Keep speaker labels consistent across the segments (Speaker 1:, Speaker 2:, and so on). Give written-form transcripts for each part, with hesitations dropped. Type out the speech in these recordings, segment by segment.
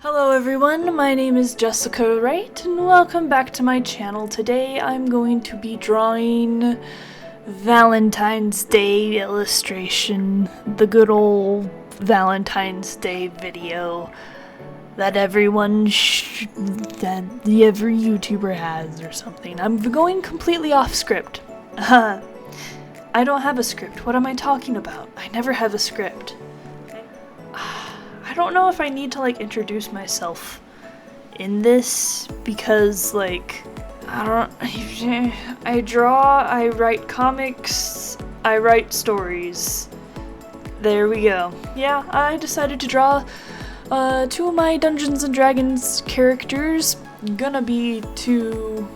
Speaker 1: Hello everyone, my name is Jessica Wright, and welcome back to my channel. Today I'm going to be drawing Valentine's Day illustration, the good old Valentine's Day video that every YouTuber has or something. I'm going completely off script. I don't have a script. What am I talking about? I never have a script. I don't know if I need to introduce myself in this because I draw, I write comics, I write stories. There we go. Yeah, I decided to draw two of my Dungeons and Dragons characters. Gonna be two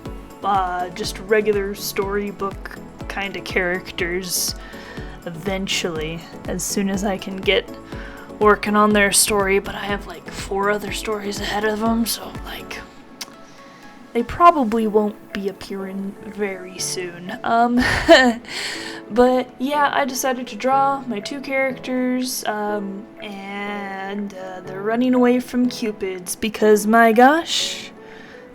Speaker 1: just regular storybook kind of characters eventually, as soon as I can get working on their story, but I have 4 other stories ahead of them, so they probably won't be appearing very soon. But yeah, I decided to draw my 2 characters, and they're running away from Cupids because, my gosh,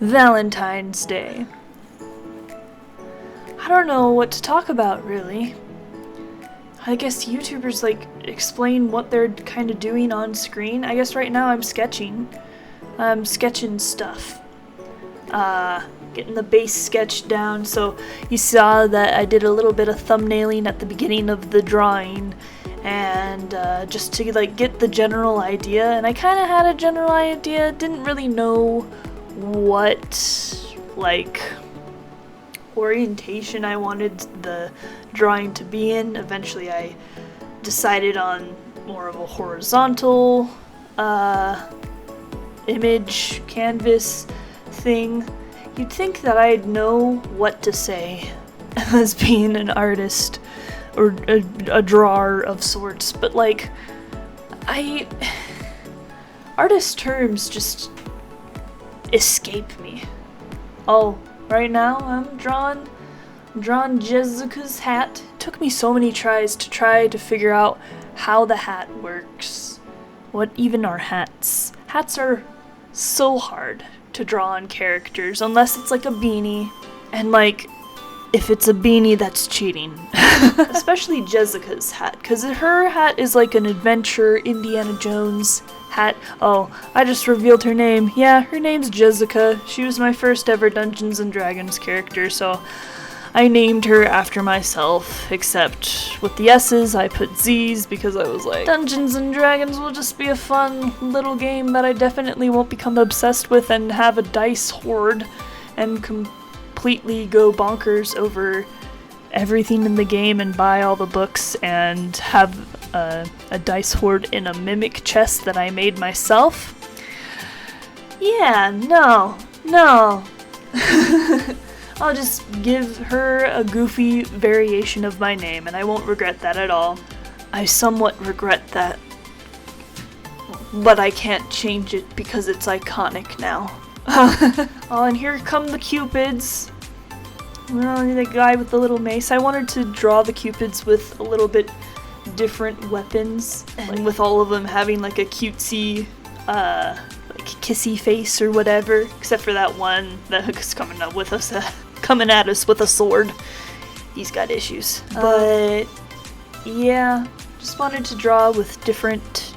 Speaker 1: Valentine's Day. I don't know what to talk about, really. I guess YouTubers explain what they're kind of doing on screen. I guess right now I'm sketching. I'm sketching stuff. Getting the base sketch down. So you saw that I did a little bit of thumbnailing at the beginning of the drawing, and just to get the general idea. And I kind of had a general idea. Didn't really know what orientation I wanted the drawing to be in. Eventually I decided on more of a horizontal image canvas thing. You'd think that I'd know what to say as being an artist or a drawer of sorts, but artist terms just escape me. Oh, right now I'm drawing Jessica's hat. It took me so many tries to try to figure out how the hat works. What even are hats? Hats are so hard to draw on characters unless it's a beanie, and if it's a beanie, that's cheating. Especially Jessica's hat, because her hat is an adventure Indiana Jones hat. Oh, I just revealed her name. Yeah, her name's Jessica. She was my first ever Dungeons and Dragons character, so I named her after myself, except with the S's I put Z's because I was Dungeons and Dragons will just be a fun little game that I definitely won't become obsessed with and have a dice hoard and completely go bonkers over everything in the game and buy all the books and have a dice hoard in a mimic chest that I made myself. Yeah, no. I'll just give her a goofy variation of my name, and I won't regret that at all. I somewhat regret that, but I can't change it because it's iconic now. Oh, and here come the Cupids. Well, the guy with the little mace. I wanted to draw the Cupids with a little bit different weapons, and with all of them having a cutesy, kissy face or whatever, except for that one that is coming at us with a sword. He's got issues. But yeah, just wanted to draw with different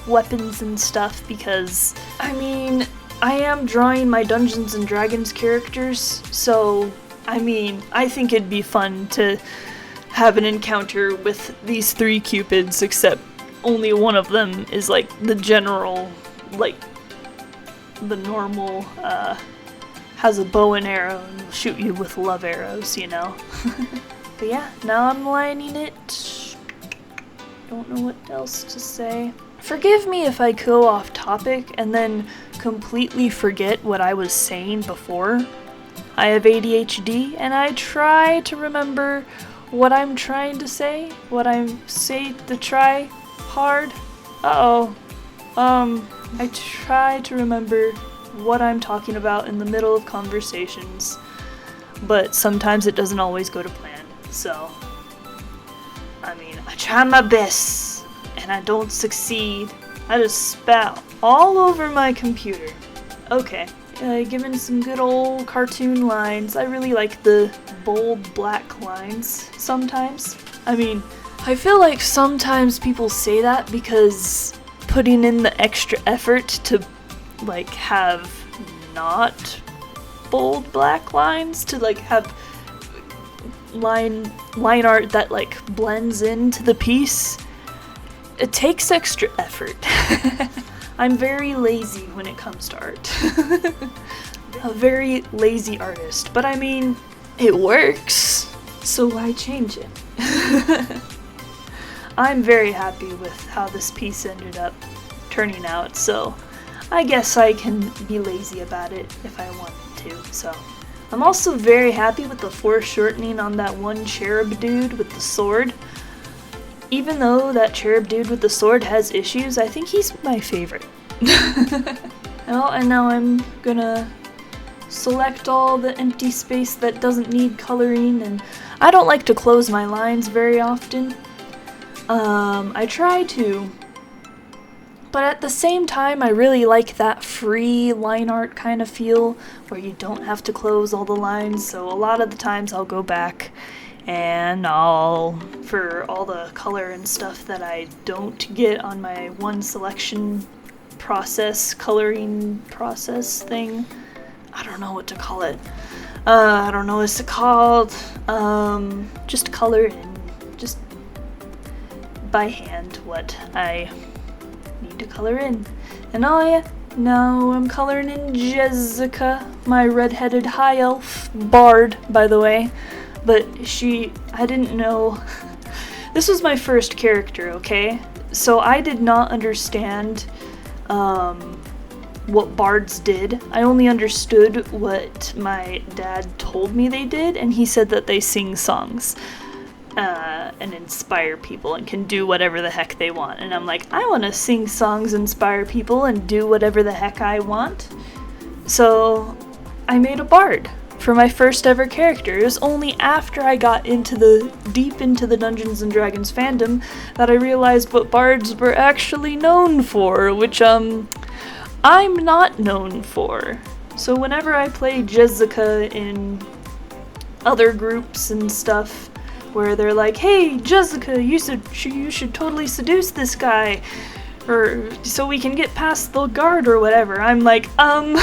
Speaker 1: weapons and stuff because, I am drawing my Dungeons and Dragons characters, so I think it'd be fun to have an encounter with these 3 Cupids, except only one of them is the general, the normal, has a bow and arrow and will shoot you with love arrows, you know. But yeah, now I'm lining it. Don't know what else to say. Forgive me if I go off topic and then completely forget what I was saying before. I have ADHD and I try to remember what I'm trying to say, what I'm saying to try hard. I try to remember what I'm talking about in the middle of conversations, but sometimes it doesn't always go to plan, so I try my best and I don't succeed. I just spout. all over my computer. Okay, given some good old cartoon lines. I really like the bold black lines sometimes. I mean, I feel like sometimes people say that because putting in the extra effort to like have not bold black lines, to like have line art that like blends into the piece, it takes extra effort. I'm very lazy when it comes to art. A very lazy artist, but I mean, it works, so why change it? I'm very happy with how this piece ended up turning out, so I guess I can be lazy about it if I wanted to. So I'm also very happy with the foreshortening on that one cherub dude with the sword. Even though that cherub dude with the sword has issues, I think he's my favorite. Well, and now I'm gonna select all the empty space that doesn't need coloring, and I don't like to close my lines very often. I try to, but at the same time, I really like that free line art kind of feel where you don't have to close all the lines, so a lot of the times I'll go back and for all the color and stuff that I don't get on my one selection process, coloring process thing. I don't know what to call it. I don't know what it's called. Just color in, just by hand what I need to color in. And now I'm coloring in Jessica, my red-headed high elf bard, by the way. But I didn't know. This was my first character, okay? So I did not understand what bards did. I only understood what my dad told me they did, and he said that they sing songs and inspire people and can do whatever the heck they want. And I'm like, I want to sing songs, inspire people, and do whatever the heck I want. So I made a bard for my first ever character. It was only after I got deep into the Dungeons and Dragons fandom that I realized what bards were actually known for, which I'm not known for. So whenever I play Jessica in other groups and stuff where they're like, hey Jessica, you should totally seduce this guy, or so we can get past the guard or whatever, I'm like, I'm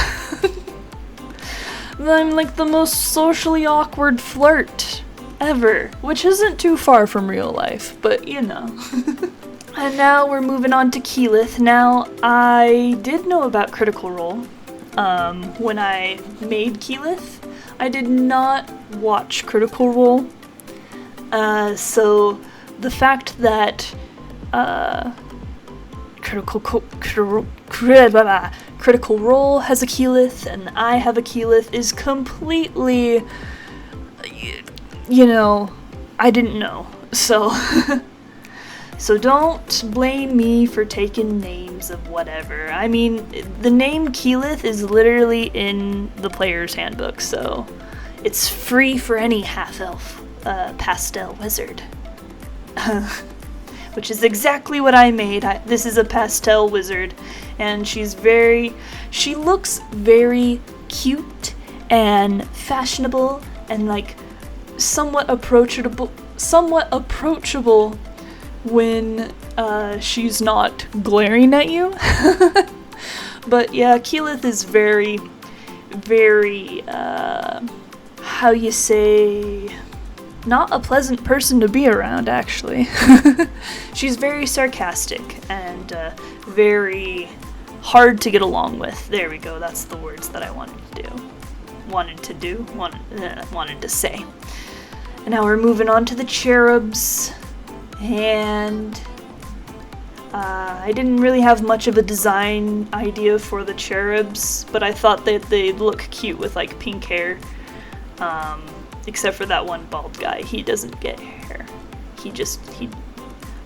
Speaker 1: like the most socially awkward flirt ever, which isn't too far from real life, but you know. And now we're moving on to Keyleth. Now, I did know about Critical Role when I made Keyleth. I did not watch Critical Role, so the fact that Critical Role has a Keyleth and I have a Keyleth is completely, I didn't know. So, so don't blame me for taking names of whatever. I mean, the name Keyleth is literally in the player's handbook, so it's free for any half-elf pastel wizard. Which is exactly what I made. This is a pastel wizard, and she looks very cute and fashionable and like somewhat approachable when she's not glaring at you. But yeah, Keyleth is very, very, how you say, not a pleasant person to be around, actually. She's very sarcastic and very hard to get along with. There we go, that's the words that I wanted to say. And now we're moving on to the cherubs, and I didn't really have much of a design idea for the cherubs, but I thought that they'd look cute with like pink hair. Except for that one bald guy. He doesn't get hair.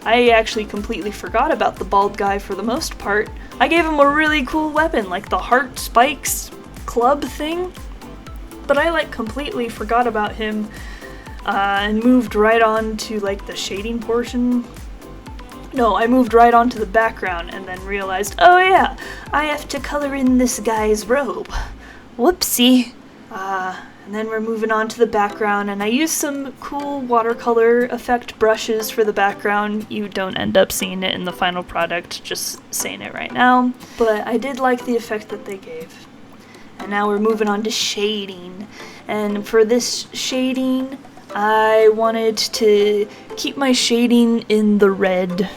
Speaker 1: I actually completely forgot about the bald guy for the most part. I gave him a really cool weapon, like the heart spikes club thing. But I completely forgot about him and moved right on to like the shading portion No, I moved right onto the background and then realized, oh yeah, I have to color in this guy's robe. Whoopsie. And then we're moving on to the background, and I used some cool watercolor effect brushes for the background. You don't end up seeing it in the final product, just saying it right now. But I did like the effect that they gave. And now we're moving on to shading. And for this shading, I wanted to keep my shading in the red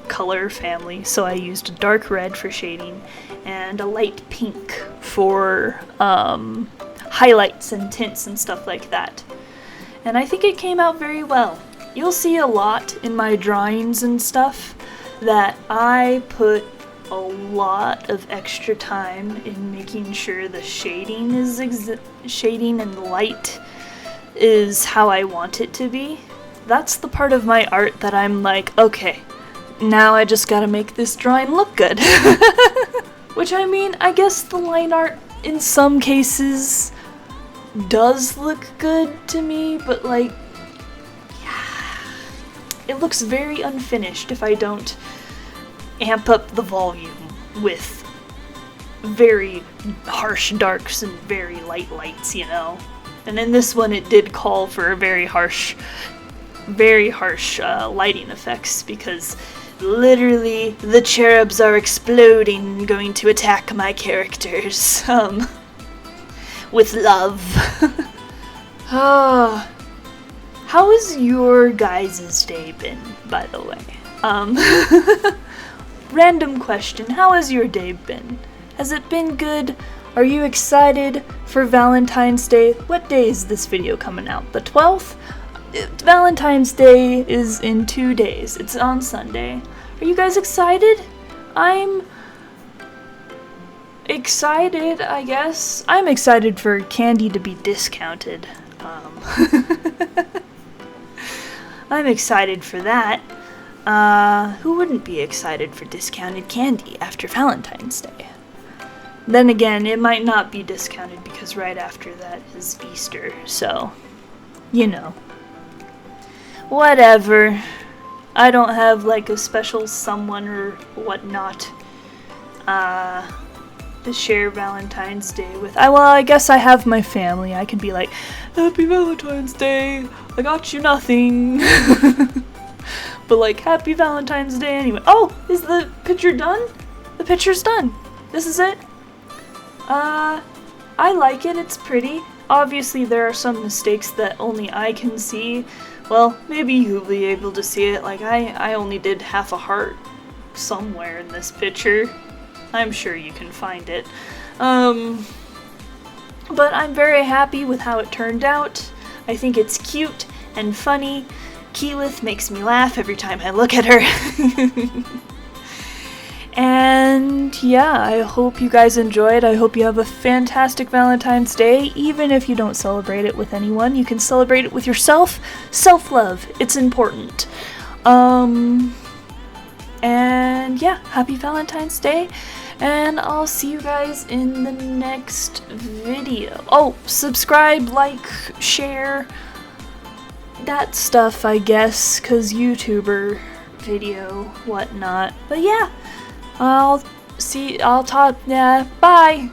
Speaker 1: color family, so I used a dark red for shading and a light pink for highlights and tints and stuff like that. And I think it came out very well. You'll see a lot in my drawings and stuff that I put a lot of extra time in making sure the shading is shading and the light is how I want it to be. That's the part of my art that I'm like, okay, now I just gotta make this drawing look good. Which, I mean, I guess the line art in some cases does look good to me, but like, yeah, it looks very unfinished if I don't amp up the volume with very harsh darks and very light lights, you know? And in this one it did call for a very harsh lighting effects, because literally the cherubs are exploding and going to attack my characters, with love. How has your guys' day been, by the way? Random question, how has your day been? Has it been good? Are you excited for Valentine's Day? What day is this video coming out? The 12th? Valentine's Day is in 2 days. It's on Sunday. Are you guys excited? I'm excited, I guess. I'm excited for candy to be discounted. I'm excited for that. Who wouldn't be excited for discounted candy after Valentine's Day? Then again, it might not be discounted because right after that is Easter, so, you know. Whatever. I don't have like a special someone or whatnot to share Valentine's Day with. Well, I guess I have my family. I could be like, Happy Valentine's Day! I got you nothing! But like, Happy Valentine's Day anyway. Oh! Is the picture done? The picture's done! This is it? I like it. It's pretty. Obviously there are some mistakes that only I can see. Well, maybe you'll be able to see it. Like, I only did half a heart somewhere in this picture. I'm sure you can find it. But I'm very happy with how it turned out. I think it's cute and funny. Keyleth makes me laugh every time I look at her. And yeah, I hope you guys enjoyed. I hope you have a fantastic Valentine's Day. Even if you don't celebrate it with anyone, you can celebrate it with yourself. Self-love, it's important. And yeah, happy Valentine's Day. And I'll see you guys in the next video. Oh, subscribe, like, share, that stuff, I guess, 'cause YouTuber video, whatnot. But yeah, I'll talk, yeah, bye!